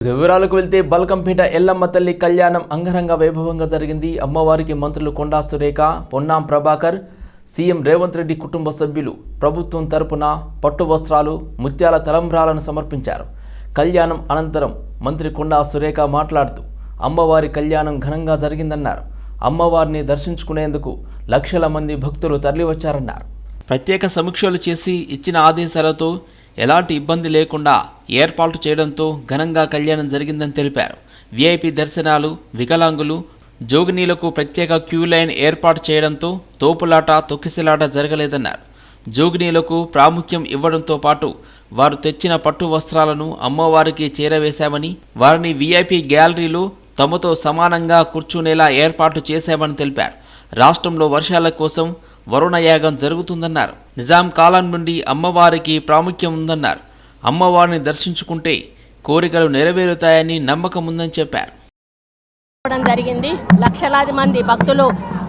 వివరాలకు వెళ్తే బల్కంపేట ఎల్లమ్మ తల్లి కళ్యాణం అంగరంగ వైభవంగా జరిగింది. అమ్మవారికి మంత్రులు కొండా సురేఖ, పొన్నాం ప్రభాకర్, సీఎం రేవంత్ రెడ్డి కుటుంబ సభ్యులు ప్రభుత్వం తరపున పట్టు వస్త్రాలు, ముత్యాల తలంబ్రాలను సమర్పించారు. కళ్యాణం అనంతరం మంత్రి కొండా సురేఖ మాట్లాడుతూ అమ్మవారి కళ్యాణం ఘనంగా జరిగిందన్నారు. అమ్మవారిని దర్శించుకునేందుకు లక్షల మంది భక్తులు తరలివచ్చారన్నారు. ప్రత్యేక సమీక్షలు చేసి ఇచ్చిన ఆదేశాలతో ఎలాంటి ఇబ్బంది లేకుండా ఏర్పాటు చేయడంతో ఘనంగా కళ్యాణం జరిగిందని తెలిపారు. వీఐపీ దర్శనాలు, వికలాంగులు, జోగినీలకు ప్రత్యేక క్యూ లైన్ ఏర్పాటు చేయడంతో తోపులాట, తొక్కిసలాట జరగలేదన్నారు. జోగినీలకు ప్రాముఖ్యం ఇవ్వడంతో పాటు వారు తెచ్చిన పట్టు వస్త్రాలను అమ్మవారికి చేరవేశామని, వారిని వీఐపీ గ్యాలరీలో తమతో సమానంగా కూర్చునేలా ఏర్పాటు చేశామని తెలిపారు. రాష్ట్రంలో వర్షాల కోసం వరుణయాగం జరుగుతుందన్నారు. నిజాం కాలం నుండి అమ్మవారికి ప్రాముఖ్యం ఉందన్నారు. అమ్మవారిని దర్శించుకుంటే కోరికలు నెరవేరుతాయని నమ్మకం ఉందని చెప్పారు. జరిగింది. లక్షలాది మంది భక్తులు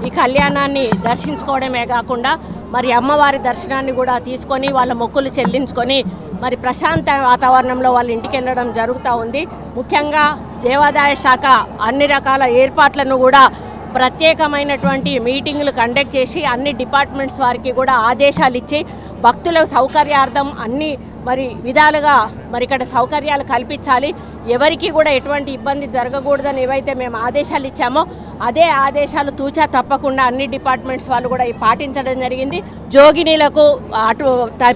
ఈ కళ్యాణాన్ని దర్శించుకోవడమే కాకుండా మరి అమ్మవారి దర్శనాన్ని కూడా తీసుకొని వాళ్ళ మొక్కులు చెల్లించుకొని మరి ప్రశాంత వాతావరణంలో వాళ్ళ ఇంటికి వెళ్ళడం జరుగుతూ ఉంది. ముఖ్యంగా దేవాదాయ శాఖ అన్ని రకాల ఏర్పాట్లను కూడా ప్రత్యేకమైనటువంటి మీటింగులు కండక్ట్ చేసి అన్ని డిపార్ట్మెంట్స్ వారికి కూడా ఆదేశాలు ఇచ్చి భక్తుల సౌకర్యార్థం అన్ని మరి విధాలుగా మరి ఇక్కడ సౌకర్యాలు కల్పించాలి, ఎవరికి కూడా ఎటువంటి ఇబ్బంది జరగకూడదని ఏవైతే మేము ఆదేశాలు ఇచ్చామో అదే ఆదేశాలు తూచా తప్పకుండా అన్ని డిపార్ట్మెంట్స్ వాళ్ళు కూడా పాటించడం జరిగింది. జోగినీలకు, అటు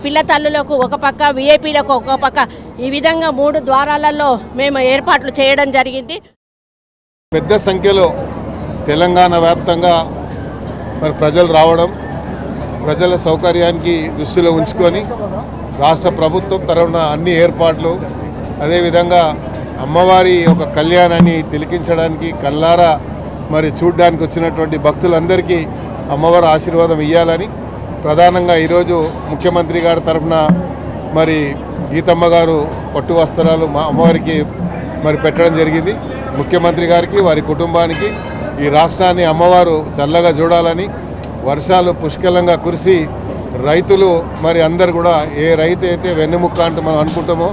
పిల్ల తల్లులకు ఒక పక్క, విఐపీలకు ఒక పక్క, ఈ విధంగా 3 ద్వారాలలో మేము ఏర్పాట్లు చేయడం జరిగింది. పెద్ద సంఖ్యలో తెలంగాణ వ్యాప్తంగా మరి ప్రజలు రావడం, ప్రజల సౌకర్యానికి దృష్టిలో ఉంచుకొని రాష్ట్ర ప్రభుత్వం తరఫున అన్ని ఏర్పాట్లు, అదేవిధంగా అమ్మవారి ఒక కళ్యాణాన్ని తిలకించడానికి కళ్ళారా మరి చూడడానికి వచ్చినటువంటి భక్తులందరికీ అమ్మవారి ఆశీర్వాదం ఇవ్వాలని ప్రధానంగా ఈరోజు ముఖ్యమంత్రి గారి తరఫున మరి గీతమ్మ గారు పట్టు వస్త్రాలు మా అమ్మవారికి మరి పెట్టడం జరిగింది. ముఖ్యమంత్రి గారికి, వారి కుటుంబానికి, ఈ రాష్ట్రాన్ని అమ్మవారు చల్లగా చూడాలని, వర్షాలు పుష్కలంగా కురిసి రైతులు మరి అందరు కూడా, ఏ రైతు అయితే వెన్నెముక్క అంటూ మనం అనుకుంటామో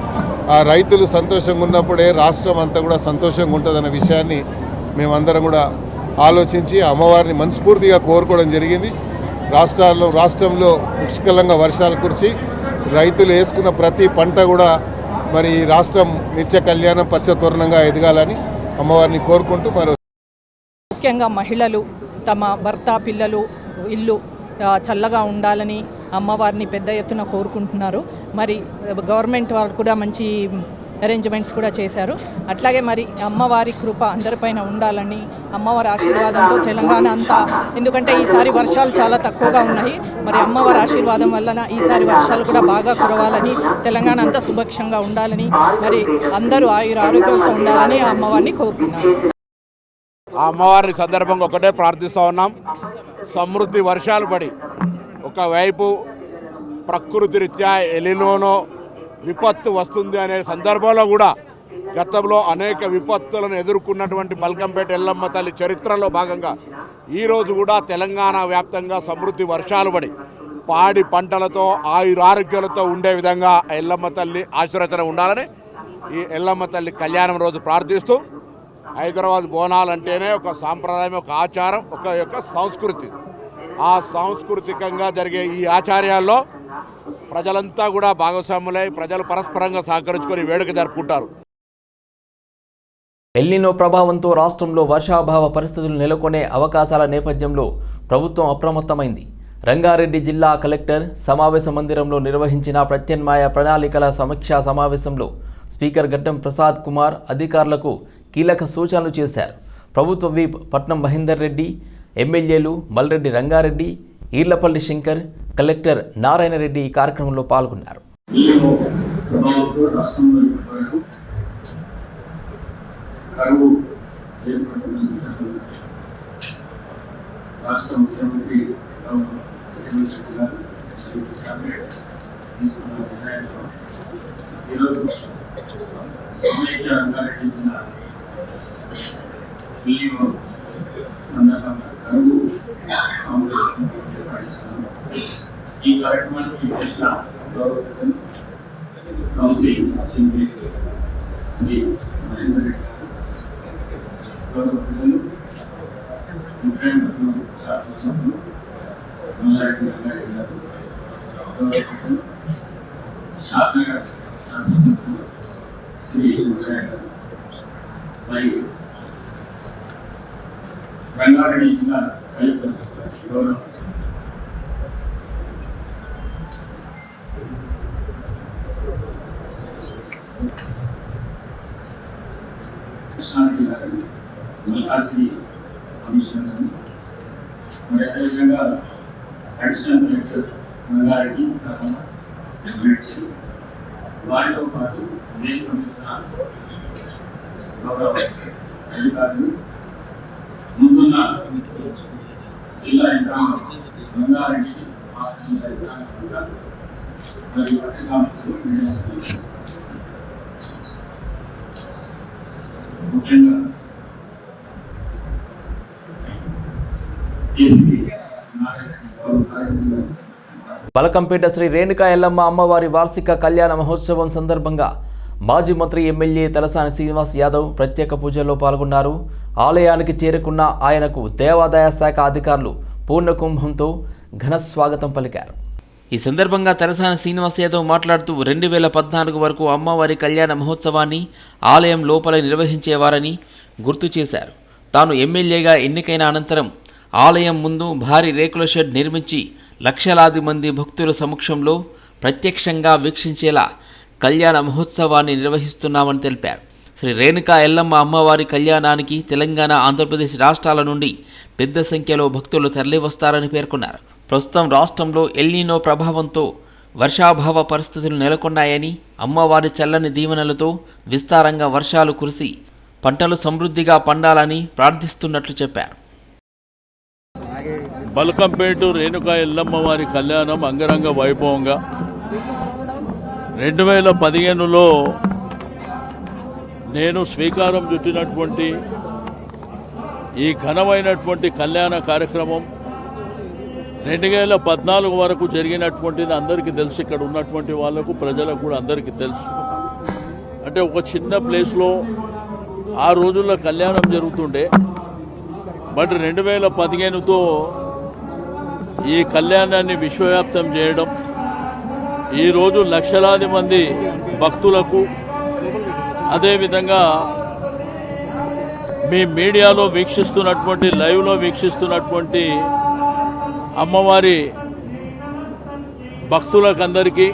ఆ రైతులు సంతోషంగా ఉన్నప్పుడే రాష్ట్రం అంతా కూడా సంతోషంగా ఉంటుందన్న విషయాన్ని మేమందరం కూడా ఆలోచించి అమ్మవారిని మనస్ఫూర్తిగా కోరుకోవడం జరిగింది. రాష్ట్రంలో పుష్కలంగా వర్షాలు కురిసి రైతులు వేసుకున్న ప్రతి పంట కూడా మరి ఈ రాష్ట్రం నిత్య కళ్యాణం పచ్చతోరణంగా ఎదగాలని అమ్మవారిని కోరుకుంటూ మరి ముఖ్యంగా మహిళలు తమ భర్త, పిల్లలు, ఇల్లు చల్లగా ఉండాలని అమ్మవారిని పెద్ద ఎత్తున కోరుకుంటున్నారు. మరి గవర్నమెంట్ వాళ్ళు కూడా మంచి అరేంజ్మెంట్స్ కూడా చేశారు. అట్లాగే మరి అమ్మవారి కృప అందరిపైన ఉండాలని, అమ్మవారి ఆశీర్వాదంతో తెలంగాణ అంతా, ఎందుకంటే ఈసారి వర్షాలు చాలా తక్కువగా ఉన్నాయి, మరి అమ్మవారి ఆశీర్వాదం వలన ఈసారి వర్షాలు కూడా బాగా కురవాలని, తెలంగాణ అంతా సుభిక్షంగా ఉండాలని, మరి అందరూ ఆరోగ్యంతో ఉండాలని ఆ అమ్మవారిని కోరుకున్నారు. ఆ అమ్మవారిని సందర్భంగా ఒకటే ప్రార్థిస్తూ ఉన్నాం. సమృద్ధి వర్షాలు పడి, ఒకవైపు ప్రకృతి రీత్యా ఎలినోనో విపత్తు వస్తుంది అనే సందర్భంలో కూడా గతంలో అనేక విపత్తులను ఎదుర్కొన్నటువంటి బల్కంపేట ఎల్లమ్మ తల్లి చరిత్రలో భాగంగా ఈరోజు కూడా తెలంగాణ వ్యాప్తంగా సమృద్ధి వర్షాలు పడి పాడి పంటలతో ఆయురారోగ్యాలతో ఉండే విధంగా ఎల్లమ్మ తల్లి ఆశీర్వచన ఉండాలని ఈ ఎల్లమ్మ తల్లి కళ్యాణం రోజు ప్రార్థిస్తూ, హైదరాబాద్ బోనాలు అంటేనే ఒక సాంప్రదాయం, ఒక ఆచారం, ఒక యొక్క సంస్కృతి. ఆ సాంస్కృతికంగా జరిగే ఈ ఆచార్యాల్లో ప్రజలంతా కూడా భాగస్వాములై ప్రజలు పరస్పరంగా సహకరించుకొని వేడుక జరుపుకుంటారు. ఎల్నినో ప్రభావంతో రాష్ట్రంలో వర్షాభావ పరిస్థితులు నెలకొనే అవకాశాల నేపథ్యంలో ప్రభుత్వం అప్రమత్తమైంది. రంగారెడ్డి జిల్లా కలెక్టర్ సమావేశ మందిరంలో నిర్వహించిన ప్రత్యామ్నాయ ప్రణాళికల సమీక్షా సమావేశంలో స్పీకర్ గడ్డం ప్రసాద్ కుమార్ అధికారులకు కీలక సూచనలు చేశారు. ప్రభుత్వ వీప్ పట్నం మహేందర్ రెడ్డి, ఎమ్మెల్యేలు మల్రెడ్డి రంగారెడ్డి, ఈర్లపల్లి శంకర్, కలెక్టర్ నారాయణ రెడ్డి ఈ కార్యక్రమంలో పాల్గొన్నారు. ఈ కార్యక్రమానికి చేసిన కౌన్సిలింగ్ శ్రీ రాజేందర్ రెడ్డి గారు, గౌరవ ప్రజలు, ఉక్రెయిన్ శాసనసభ్యులు మల్లారెడ్డి రంగారెడ్డి గారు, గౌరవ ప్రజలు, షాద్నగర్ శాసనసభ్యులు శ్రీ శంకరయ్య గారు, మరియు రంగారెడ్డి జిల్లా గౌరవ కృష్ణారెడ్డి గారు, మల్కాజ్గిరి కమిషనర్, మరి అదేవిధంగా అడిషనల్ కలెక్టర్ రంగారెడ్డి వారితో పాటు వేదిక మీద గౌరవ అధికారులు, ముందున్న జిల్లా యంత్రాంగం, రంగారెడ్డి జిల్లా యంత్రాంగం మరియు పత్రికాంశాలు, ముఖ్యంగా బలకంపేట శ్రీ రేణుకా ఎల్లమ్మ అమ్మవారి వార్షిక కళ్యాణ మహోత్సవం సందర్భంగా మాజీ మంత్రి ఎమ్మెల్యే తలసాని శ్రీనివాస్ యాదవ్ ప్రత్యేక పూజల్లో పాల్గొన్నారు. ఆలయానికి చేరుకున్న ఆయనకు దేవాదాయ శాఖ అధికారులు పూర్ణకుంభంతో ఘన స్వాగతం పలికారు. ఈ సందర్భంగా తలసాని శ్రీనివాస్ యాదవ్ మాట్లాడుతూ 2014 వరకు అమ్మవారి కళ్యాణ మహోత్సవాన్ని ఆలయం లోపల నిర్వహించేవారని గుర్తు చేశారు. తాను ఎమ్మెల్యేగా ఎన్నికైన అనంతరం ఆలయం ముందు భారీ రేకుల షెడ్ నిర్మించి లక్షలాది మంది భక్తుల సమక్షంలో ప్రత్యక్షంగా వీక్షించేలా కళ్యాణ మహోత్సవాన్ని నిర్వహిస్తున్నామని తెలిపారు. శ్రీ రేణుకా ఎల్లమ్మ అమ్మవారి కళ్యాణానికి తెలంగాణ, ఆంధ్రప్రదేశ్ రాష్ట్రాల నుండి పెద్ద సంఖ్యలో భక్తులు తరలివస్తారని పేర్కొన్నారు. ప్రస్తుతం రాష్ట్రంలో ఎల్నినో ప్రభావంతో వర్షాభావ పరిస్థితులు నెలకొన్నాయని, అమ్మవారి చల్లని దీవెనలతో విస్తారంగా వర్షాలు కురిసి పంటలు సమృద్ధిగా పండాలని ప్రార్థిస్తున్నట్లు చెప్పారు. బల్కంపేట రేణుకా ఎల్లమ్మ వారి కళ్యాణం అంగరంగ వైభవంగా 2015లో నేను స్వీకారం చుట్టినటువంటి ఈ ఘనమైనటువంటి కళ్యాణ కార్యక్రమం 2014 వరకు జరిగినటువంటిది అందరికీ తెలుసు. ఇక్కడ ఉన్నటువంటి వాళ్ళకు, ప్రజలకు కూడా అందరికీ తెలుసు. అంటే ఒక చిన్న ప్లేస్లో ఆ రోజుల్లో కళ్యాణం జరుగుతుండే. బట్ 2015తో ఈ కళ్యాణాన్ని విశ్వవ్యాప్తం చేయడం, ఈరోజు లక్షలాది మంది భక్తులకు, అదేవిధంగా మీ మీడియాలో వీక్షిస్తున్నటువంటి, లైవ్లో వీక్షిస్తున్నటువంటి అమ్మవారి భక్తులకందరికీ,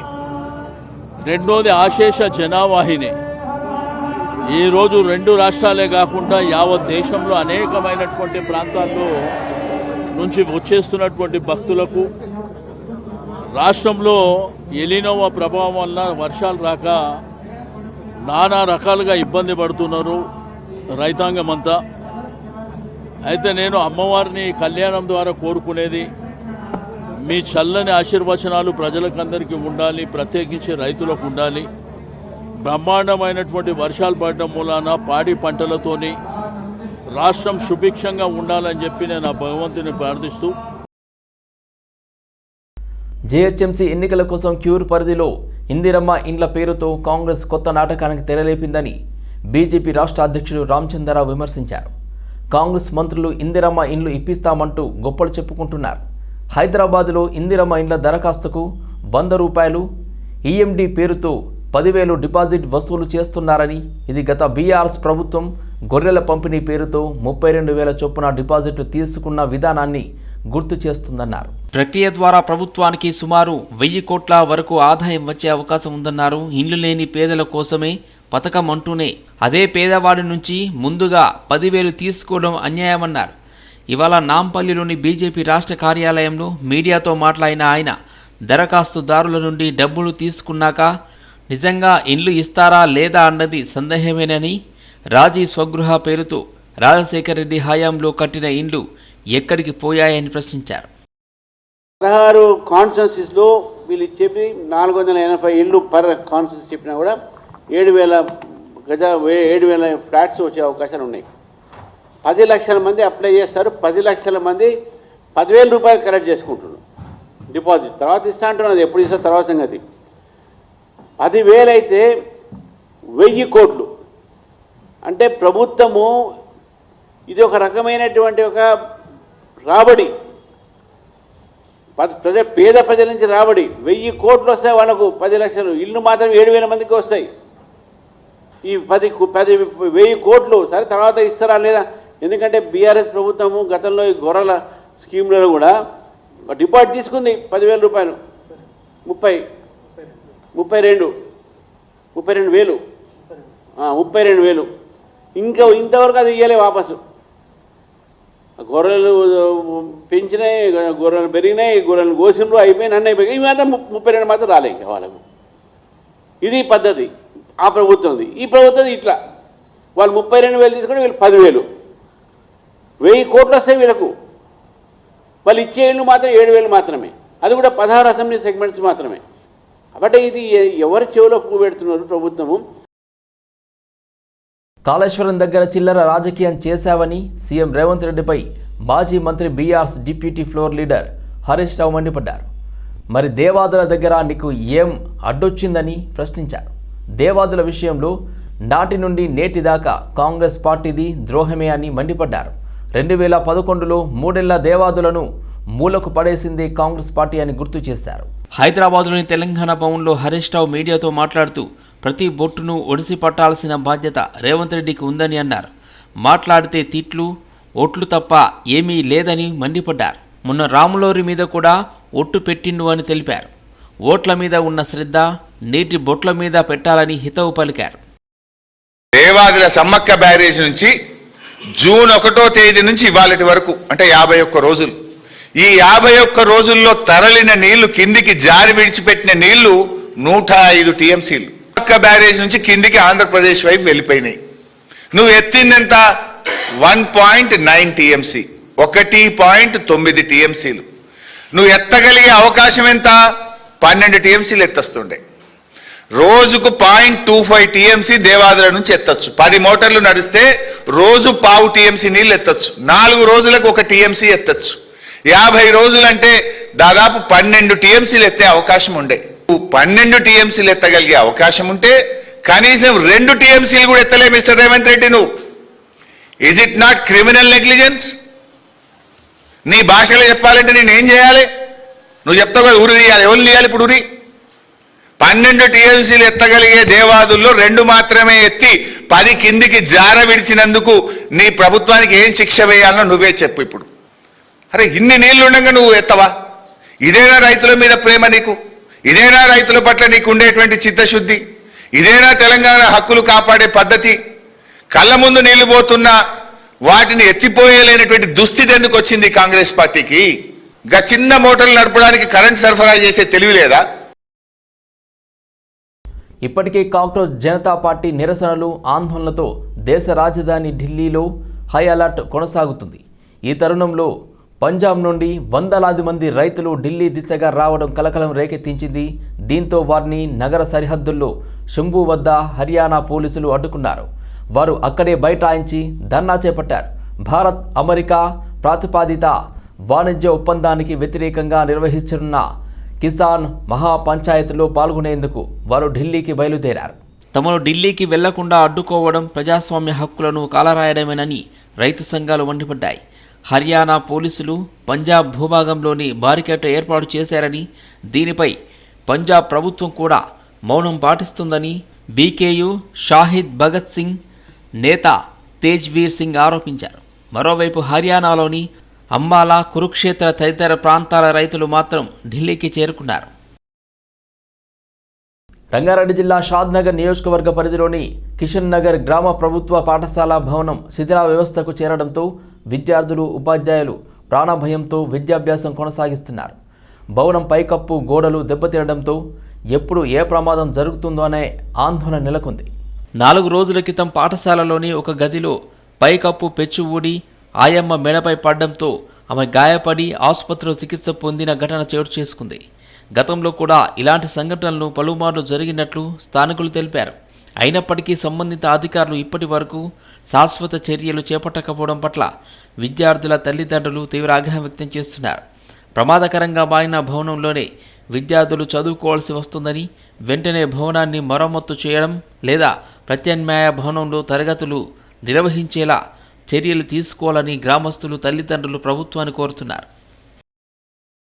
రెండోది ఆశేష జనావాహిని. ఈరోజు 2 రాష్ట్రాలే కాకుండా యావత్ దేశంలో అనేకమైనటువంటి ప్రాంతాల్లో నుంచి వచ్చేస్తున్నటువంటి భక్తులకు, రాష్ట్రంలో ఎలినోవా ప్రభావం వల్ల వర్షాలు రాక నానా రకాలుగా ఇబ్బంది పడుతున్నారు రైతాంగం అంతా. అయితే నేను అమ్మవారిని కళ్యాణం ద్వారా కోరుకునేది, మీ చల్లని ఆశీర్వచనాలు ప్రజలకందరికీ ఉండాలి, ప్రత్యేకించి రైతులకు ఉండాలి. బ్రహ్మాండమైనటువంటి వర్షాలు పడడం మూలాన పాడి పంటలతోని రాష్ట్రం సుభిక్షంగా ఉండాలని చెప్పి నేను ఆ భగవంతుని ప్రార్థిస్తూ, జీహెచ్ఎంసీ ఎన్నికల కోసం క్యూర్ పరిధిలో ఇందిరమ్మ ఇండ్ల పేరుతో కాంగ్రెస్ కొత్త నాటకానికి తెరలేపిందని బీజేపీ రాష్ట్ర అధ్యక్షుడు రామచంద్రరావు విమర్శించారు. కాంగ్రెస్ మంత్రులు ఇందిరమ్మ ఇండ్లు ఇప్పిస్తామంటూ గొప్పలు చెప్పుకుంటున్నారు. హైదరాబాదులో ఇందిరమ్మ ఇండ్ల దరఖాస్తుకు 100 రూపాయలు ఈఎండి పేరుతో 10,000 డిపాజిట్ వసూలు చేస్తున్నారని, ఇది గత బీఆర్ఎస్ ప్రభుత్వం గొర్రెల పంపిణీ పేరుతో 32,000 చొప్పున డిపాజిట్లు తీసుకున్న విధానాన్ని గుర్తు చేస్తుందన్నారు. ప్రక్రియ ద్వారా ప్రభుత్వానికి సుమారు 1,000 కోట్ల వరకు ఆదాయం వచ్చే అవకాశం ఉందన్నారు. ఇండ్లు లేని పేదల కోసమే పథకం అంటూనే అదే పేదవాడి నుంచి ముందుగా 10,000 తీసుకోవడం అన్యాయమన్నారు. ఇవాళ నాంపల్లిలోని బీజేపీ రాష్ట్ర కార్యాలయంలో మీడియాతో మాట్లాడిన ఆయన, దరఖాస్తుదారుల నుండి డబ్బులు తీసుకున్నాక నిజంగా ఇండ్లు ఇస్తారా లేదా అన్నది సందేహమేనని, రాజీ స్వగృహ పేరుతో రాజశేఖర రెడ్డి హయాంలో కట్టిన ఇండ్లు ఎక్కడికి పోయాయని ప్రశ్నించారు. 16 కాన్స్టిట్యున్సీస్లో వీళ్ళు చెప్పి 480 ఇళ్ళు పర్ కాన్స్టిట్యున్సీ చెప్పినా కూడా 7,000 ఫ్లాట్స్ వచ్చే అవకాశాలు ఉన్నాయి. 10 లక్షల మంది అప్లై చేస్తారు. 10 లక్షల మంది 10,000 రూపాయలు కలెక్ట్ చేసుకుంటున్నారు డిపాజిట్. తర్వాత ఇస్తా అంటున్నది, ఎప్పుడు ఇస్తా తర్వాత సంగతి. 10,000 అయితే 1,000 కోట్లు అంటే ప్రభుత్వము ఇది ఒక రకమైనటువంటి ఒక రాబడి, పేద ప్రజల నుంచి రాబడి. 1000 కోట్లు వస్తాయి వాళ్ళకు, 10 లక్షలు. ఇల్లు మాత్రం 7,000 మందికి వస్తాయి. ఈ 10,000 కోట్లు సరే తర్వాత ఇస్తారా లేదా? ఎందుకంటే బీఆర్ఎస్ ప్రభుత్వము గతంలో ఈ గొర్రెల స్కీమ్లలో కూడా డిపాజిట్ తీసుకుంది 10,000 రూపాయలు, 32,000 ఇంకా ఇంతవరకు అది ఇవ్వలే వాపసు. గొర్రెలు పెంచినాయి, గొర్రెలు పెరిగినాయి, గొర్రెలు కోసినప్పుడు అయిపోయి అన్నీ అయిపోయి ఇవి మాత్రం 32 మాత్రం రాలే ఇంకా వాళ్ళకు. ఇది పద్ధతి ఆ ప్రభుత్వంది. ఈ ప్రభుత్వం ఇట్లా వాళ్ళు 32,000 తీసుకుంటే వీళ్ళు 10,000, 1000 కోట్లు వస్తాయి వీళ్ళకు. వాళ్ళు ఇచ్చే ఇళ్ళు మాత్రం 7,000 మాత్రమే, అది కూడా 16 అసెంబ్లీ సెగ్మెంట్స్ మాత్రమే. కాబట్టి ఇది ఎవరి చెవిలో పువ్వు పెడుతున్నారు ప్రభుత్వము. కాళేశ్వరం దగ్గర చిల్లర రాజకీయం చేశావని సీఎం రేవంత్ రెడ్డిపై మాజీ మంత్రి BRS deputy floor leader Harish Rao మండిపడ్డారు. మరి దేవాదుల దగ్గర నీకు ఏం అడ్డొచ్చిందని ప్రశ్నించారు. దేవాదుల విషయంలో నాటి నుండి నేటి దాకా కాంగ్రెస్ పార్టీది ద్రోహమే అని మండిపడ్డారు. 2011లో 3 ఏళ్ల దేవాదులను మూలకు పడేసింది కాంగ్రెస్ పార్టీ అని గుర్తు చేశారు. హైదరాబాద్లోని తెలంగాణ భవన్లో హరీష్ రావు మీడియాతో మాట్లాడుతూ ప్రతి బొట్టును ఒడిసి పట్టాల్సిన బాధ్యత రేవంత్ రెడ్డికి ఉందని అన్నారు. మాట్లాడితే తిట్లు, ఓట్లు తప్ప ఏమీ లేదని మండిపడ్డారు. మొన్న రాములోరి మీద కూడా ఒట్టు పెట్టిండు అని తెలిపారు. ఓట్ల మీద ఉన్న శ్రద్ధ నీటి బొట్ల మీద పెట్టాలని హితవు పలికారు. దేవాదుల సమ్మక్క బ్యారేజ్ నుంచి జూన్ 1వ తేదీ నుంచి ఇవాళటి వరకు అంటే 51 రోజులు. ఈ 51 రోజుల్లో తరలిన నీళ్లు, కిందికి జారి విడిచిపెట్టిన నీళ్లు 105 టీఎంసీలు. బ్యారేజ్ నుంచి కిందికి ఆంధ్రప్రదేశ్ వైపు వెళ్ళిపోయినాయి. నువ్వు ఎత్తిందెంత? 1.9 టీఎంసీ, 1.9 టీఎంసీలు. నువ్వు ఎత్తగలిగే అవకాశం ఎంత? 12 టీఎంసీలు ఎత్తొస్తుండే. రోజుకు 0.25 టీఎంసీ దేవాదుల నుంచి ఎత్తొచ్చు. 10 మోటార్లు నడిస్తే రోజు 0.5 టీఎంసీ నీళ్ళు ఎత్తొచ్చు. 4 రోజులకు 1 టీఎంసీ ఎత్తొచ్చు. 50 రోజులంటే దాదాపు 12 టీఎంసీలు ఎత్తే అవకాశం ఉండే. 12 టీఎంసీలు ఎత్తగలిగే అవకాశం ఉంటే కనీసం 2 టీఎంసీలు కూడా ఎత్తలే మిస్టర్ రేవంత్ రెడ్డి నువ్వు. Is it not criminal negligence? నీ భాషలో చెప్పాలంటే నేనేం చేయాలి? నువ్వు చెప్తావు కదా ఉరి తీయాలి. ఎవరు తీయాలి ఇప్పుడు ఉరి? 12 టీఎంసీలు ఎత్తగలిగే దేవాదుల్లో 2 మాత్రమే ఎత్తి 10 కిందికి జార విడిచినందుకు నీ ప్రభుత్వానికి ఏం శిక్ష వేయాలనో నువ్వే చెప్పు ఇప్పుడు. అరే ఇన్ని నీళ్లు ఉండగా నువ్వు ఎత్తవా? ఇదేనా రైతుల మీద ప్రేమ నీకు? ఇదేనా రైతుల పట్ల నీకు ఉండేటువంటి చిత్తశుద్ధి? ఇదేనా తెలంగాణ హక్కులు కాపాడే పద్ధతి? కళ్ళ ముందు నీళ్లు పోతున్నా వాటిని ఎత్తిపోయలేనటువంటి దుస్థితి ఎందుకు వచ్చింది కాంగ్రెస్ పార్టీకి? గా చిన్న మోటార్లు నడపడానికి కరెంట్ సరఫరా చేసే తెలివి లేదా? ఇప్పటికే కాక్రోచ్ జనతా పార్టీ నిరసనలు, ఆందోళనలతో దేశ రాజధాని ఢిల్లీలో హై అలర్ట్ కొనసాగుతుంది. ఈ తరుణంలో పంజాబ్ నుండి వందలాది మంది రైతులు ఢిల్లీ దిశగా రావడం కలకలం రేకెత్తించింది. దీంతో వారిని నగర సరిహద్దుల్లో శంభు వద్ద హర్యానా పోలీసులు అడ్డుకున్నారు. వారు అక్కడే బైఠాయించి ధర్నా చేపట్టారు. భారత్ అమెరికా ప్రతిపాదిత వాణిజ్య ఒప్పందానికి వ్యతిరేకంగా నిర్వహించనున్న కిసాన్ మహాపంచాయత్లో పాల్గొనేందుకు వారు ఢిల్లీకి బయలుదేరారు. తమను ఢిల్లీకి వెళ్లకుండా అడ్డుకోవడం ప్రజాస్వామ్య హక్కులను కాలరాయడమేనని రైతు సంఘాలు మండిపడ్డాయి. హర్యానా పోలీసులు పంజాబ్ భూభాగంలోని బారికేడ్ ఏర్పాటు చేశారని, దీనిపై పంజాబ్ ప్రభుత్వం కూడా మౌనం పాటిస్తుందని బీకేయూ షాహిద్ భగత్ సింగ్ నేత తేజ్వీర్ సింగ్ ఆరోపించారు. మరోవైపు హర్యానాలోని అంబాలా, కురుక్షేత్ర తదితర ప్రాంతాల రైతులు మాత్రం ఢిల్లీకి చేరుకున్నారు. రంగారెడ్డి జిల్లా షాద్నగర్ నియోజకవర్గ పరిధిలోని కిషన్ నగర్ గ్రామ ప్రభుత్వ పాఠశాల భవనం శిథిల వ్యవస్థకు చేరడంతో విద్యార్థులు, ఉపాధ్యాయులు ప్రాణభయంతో విద్యాభ్యాసం కొనసాగిస్తున్నారు. భవనం పైకప్పు, గోడలు దెబ్బతినడంతో ఎప్పుడు ఏ ప్రమాదం జరుగుతుందో అనే ఆందోళన నెలకొంది. 4 రోజుల క్రితం పాఠశాలలోని ఒక గదిలో పైకప్పు పెచ్చు ఊడి ఆయమ్మ మెడపై పడడంతో ఆమె గాయపడి ఆసుపత్రిలో చికిత్స పొందిన ఘటన చోటు చేసుకుంది. గతంలో కూడా ఇలాంటి సంఘటనలు పలుమార్లు జరిగినట్లు స్థానికులు తెలిపారు. అయినప్పటికీ సంబంధిత అధికారులు ఇప్పటి వరకు శాశ్వత చర్యలు చేపట్టకపోవడం పట్ల విద్యార్థుల తల్లిదండ్రులు తీవ్ర ఆగ్రహం వ్యక్తం చేస్తున్నారు. ప్రమాదకరంగా మారిన భవనంలోనే విద్యార్థులు చదువుకోవాల్సి వస్తుందని, వెంటనే భవనాన్ని మరమ్మతు చేయడం లేదా ప్రత్యామ్నాయ భవనంలో తరగతులు నిర్వహించేలా చర్యలు తీసుకోవాలని గ్రామస్తులు తల్లిదండ్రులు ప్రభుత్వాన్ని కోరుతున్నారు.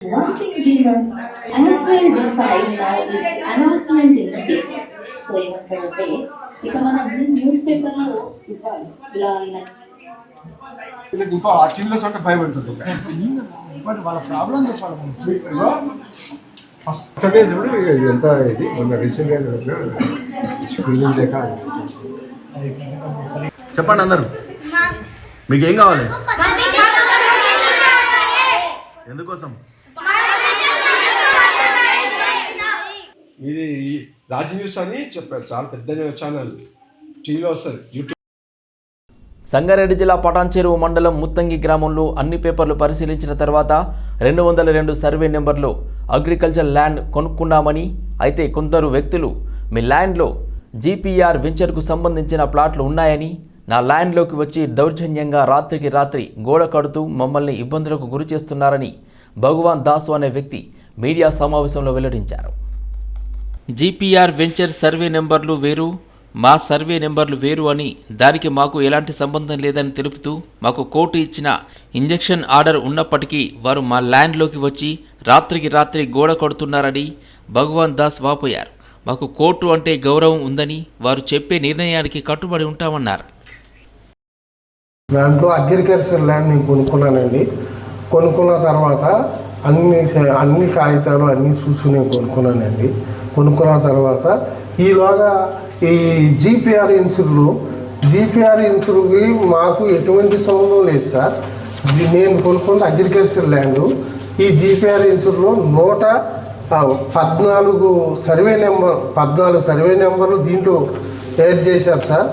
One thing we must as well decide now is announcement in the papers. So ఏమంటారంటే ఇక మనం న్యూస్ పేపర్లో ఇవ్వాలి ఇలా ఇంకా ఆ టీంలో అంటే భయం ఉంటుంది బట్ వాళ్ళ ప్రాబ్లం చెప్పాలి ఫస్ట్ డేస్ కూడా ఎంత ఇది మొన్న రీసెంట్గా చెప్పండి అందరూ మీకు ఏం కావాలి ఎందుకోసం ఇది రాజ్ న్యూస్ అని చెప్పారు చాలా పెద్ద ఛానల్ టీవీలో వస్తుంది యూట్యూబ్. సంగారెడ్డి జిల్లా పటాన్చెరువు మండలం ముత్తంగి గ్రామంలో అన్ని పేపర్లు పరిశీలించిన తర్వాత 202 సర్వే నెంబర్లో అగ్రికల్చర్ ల్యాండ్ కొనుక్కున్నామని, అయితే కొందరు వ్యక్తులు మీ ల్యాండ్లో జీపీఆర్ వెంచర్కు సంబంధించిన ప్లాట్లు ఉన్నాయని, నా ల్యాండ్లోకి వచ్చి దౌర్జన్యంగా రాత్రికి రాత్రి గోడ కడుతూ మమ్మల్ని ఇబ్బందులకు గురి చేస్తున్నారని భగవాన్ దాసు అనే వ్యక్తి మీడియా సమావేశంలో వెల్లడించారు. జీపీఆర్ వెంచర్ సర్వే నెంబర్లు వేరు, మా సర్వే నెంబర్లు వేరు అని, దానికి మాకు ఎలాంటి సంబంధం లేదని తెలుపుతూ మాకు కోర్టు ఇచ్చిన ఇంజెక్షన్ ఆర్డర్ ఉన్నప్పటికీ వారు మా ల్యాండ్లోకి వచ్చి రాత్రికి రాత్రి గోడ కొడుతున్నారని భగవాన్ దాస్ వాపోయారు. మాకు కోర్టు అంటే గౌరవం ఉందని, వారు చెప్పే నిర్ణయానికి కట్టుబడి ఉంటామన్నారు. దాంట్లో అగ్రికల్చర్ ల్యాండ్ నేను కొనుక్కున్నానండి. కొనుక్కున్న తర్వాత అన్ని కాగితాలు అన్నీ చూసి నేను కొనుక్కున్నానండి. కొనుక్కున్న తర్వాత ఈలోగా ఈ జీపీఆర్ ఇన్సూర్కి మాకు ఎటువంటి సంబంధం లేదు సార్. నేను కొనుక్కున్న అగ్రికల్చర్ ల్యాండ్ ఈ జీపీఆర్ ఇన్సూర్లో 114 సర్వే నెంబర్లు దీంట్లో యాడ్ చేశారు సార్.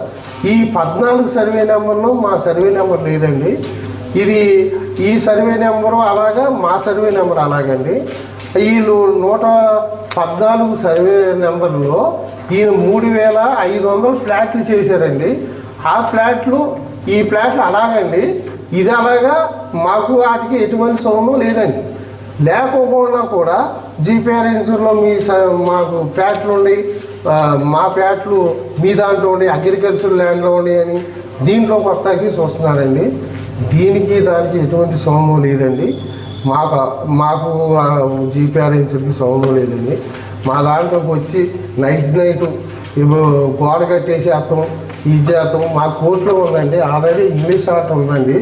ఈ 14 సర్వే నెంబర్లో మా సర్వే నెంబర్ లేదండి. ఈ సర్వే నెంబరు అలాగా, మా సర్వే నెంబర్ అలాగండి. వీళ్ళు 114 సర్వే నెంబర్లో ఈయన 3500 ఫ్లాట్లు చేశారండి. ఆ ఈ ఫ్లాట్లు అలాగండి. ఇది అలాగా మాకు వాటికి ఎటువంటి సంబంధం లేదండి. లేకపోకుండా కూడా జీపీఆర్ ఇన్సూర్లో మాకు ఫ్లాట్లు ఉండి, మా ఫ్లాట్లు మీ దాంట్లో ఉండి, అగ్రికల్చర్ ల్యాండ్లో ఉండి అని దీంట్లో కొత్తకి చూస్తున్నారండి. దీనికి దానికి ఎటువంటి సంబంధం లేదండి. మాకు జీపీఆర్ ఇన్సూర్కి సంబంధం లేదండి. మా దాంట్లోకి వచ్చి నైట్ గోడ కట్టేసేస్తాం, ఇది చేస్తాం. మా కోర్టులో ఉందండి, ఆల్రెడీ ఇంగ్లీష్ ఆర్డర్ ఉందండి.